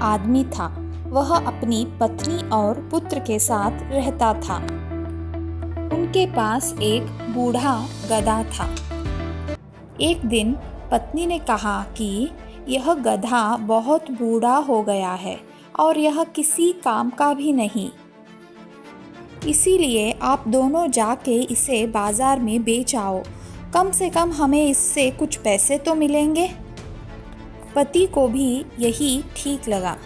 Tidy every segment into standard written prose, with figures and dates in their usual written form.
आदमी था। वह अपनी पत्नी और पुत्र के साथ रहता था। उनके पास एक बूढ़ा गधा था। एक दिन पत्नी ने कहा कि यह गधा बहुत बूढ़ा हो गया है और यह किसी काम का भी नहीं, इसीलिए आप दोनों जाके इसे बाजार में बेच आओ। कम से कम हमें इससे कुछ पैसे तो मिलेंगे। पति को भी यही ठीक लगा।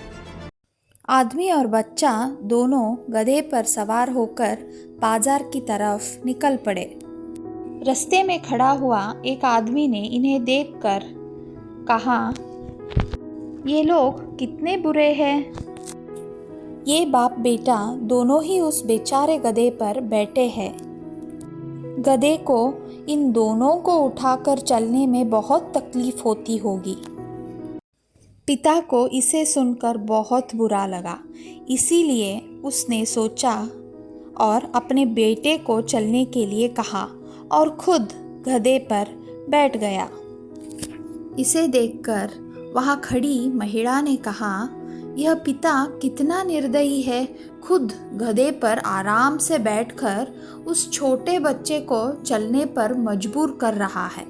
आदमी और बच्चा दोनों गधे पर सवार होकर बाजार की तरफ निकल पड़े। रास्ते में खड़ा हुआ एक आदमी ने इन्हें देखकर कहा, ये लोग कितने बुरे हैं। ये बाप बेटा दोनों ही उस बेचारे गधे पर बैठे हैं। गधे को इन दोनों को उठाकर चलने में बहुत तकलीफ होती होगी। पिता को इसे सुनकर बहुत बुरा लगा, इसीलिए उसने सोचा और अपने बेटे को चलने के लिए कहा और खुद गधे पर बैठ गया। इसे देखकर वहाँ खड़ी महिला ने कहा, यह पिता कितना निर्दयी है, खुद गधे पर आराम से बैठकर उस छोटे बच्चे को चलने पर मजबूर कर रहा है।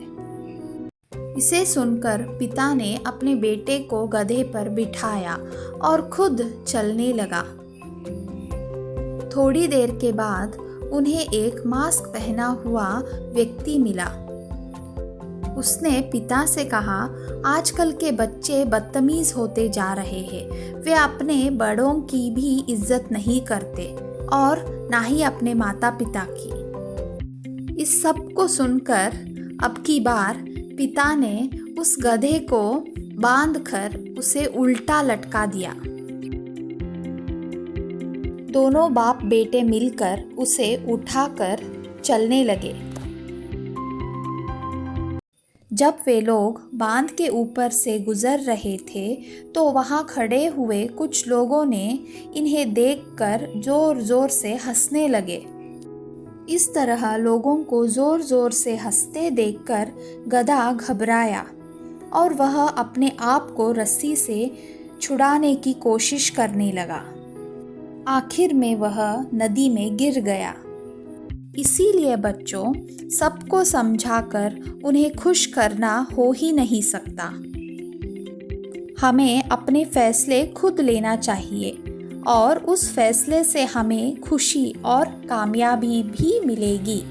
इसे सुनकर पिता ने अपने बेटे को गधे पर बिठाया और खुद चलने लगा। थोड़ी देर के बाद उन्हें एक मास्क पहना हुआ व्यक्ति मिला। उसने पिता से कहा, आजकल के बच्चे बदतमीज होते जा रहे हैं। वे अपने बड़ों की भी इज्जत नहीं करते और ना ही अपने माता पिता की। इस सब को सुनकर अब की बार पिता ने उस गधे को बांधकर उसे उल्टा लटका दिया। दोनों बाप बेटे मिलकर उसे उठाकर चलने लगे। जब वे लोग बांध के ऊपर से गुजर रहे थे तो वहाँ खड़े हुए कुछ लोगों ने इन्हें देखकर जोर जोर से हंसने लगे। इस तरह लोगों को जोर जोर से हंसते देखकर गधा घबराया और वह अपने आप को रस्सी से छुड़ाने की कोशिश करने लगा। आखिर में वह नदी में गिर गया। इसीलिए बच्चों, सबको समझाकर उन्हें खुश करना हो ही नहीं सकता। हमें अपने फैसले खुद लेना चाहिए और उस फैसले से हमें खुशी और कामयाबी भी मिलेगी।